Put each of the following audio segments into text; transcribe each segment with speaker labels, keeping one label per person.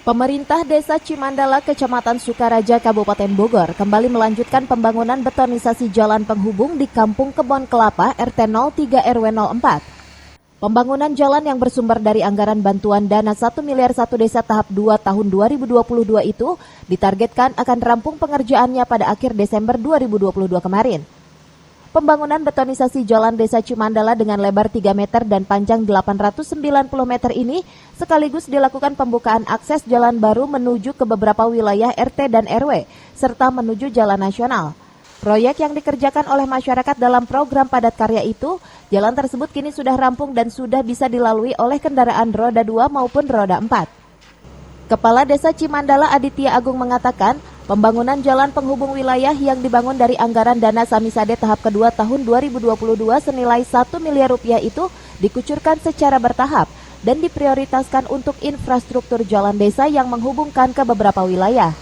Speaker 1: Pemerintah Desa Cimandala, Kecamatan Sukaraja, Kabupaten Bogor kembali melanjutkan pembangunan betonisasi jalan penghubung di Kampung Kebon Kelapa RT 03 RW 04. Pembangunan jalan yang bersumber dari anggaran bantuan dana 1 miliar 1 desa tahap 2 tahun 2022 itu ditargetkan akan rampung pengerjaannya pada akhir Desember 2022 kemarin. Pembangunan betonisasi jalan Desa Cimandala dengan lebar 3 meter dan panjang 890 meter ini sekaligus dilakukan pembukaan akses jalan baru menuju ke beberapa wilayah RT dan RW, serta menuju jalan nasional. Proyek yang dikerjakan oleh masyarakat dalam program padat karya itu, jalan tersebut kini sudah rampung dan sudah bisa dilalui oleh kendaraan roda 2 maupun roda 4. Kepala Desa Cimandala Aditya Agung mengatakan, pembangunan jalan penghubung wilayah yang dibangun dari anggaran dana Samisade tahap kedua tahun 2022 senilai 1 miliar rupiah itu dikucurkan secara bertahap dan diprioritaskan untuk infrastruktur jalan desa yang menghubungkan ke beberapa wilayah.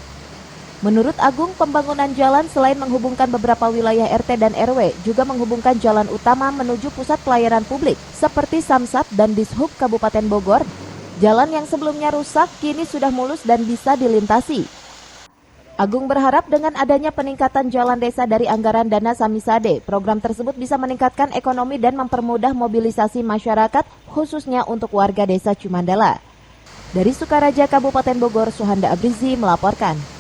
Speaker 1: Menurut Agung, pembangunan jalan selain menghubungkan beberapa wilayah RT dan RW, juga menghubungkan jalan utama menuju pusat pelayanan publik seperti Samsat dan Dishub Kabupaten Bogor. Jalan yang sebelumnya rusak kini sudah mulus dan bisa dilintasi. Agung berharap dengan adanya peningkatan jalan desa dari anggaran dana Samisade, program tersebut bisa meningkatkan ekonomi dan mempermudah mobilisasi masyarakat, khususnya untuk warga Desa Cimandala. Dari Sukaraja, Kabupaten Bogor, Suhanda Abrizi melaporkan.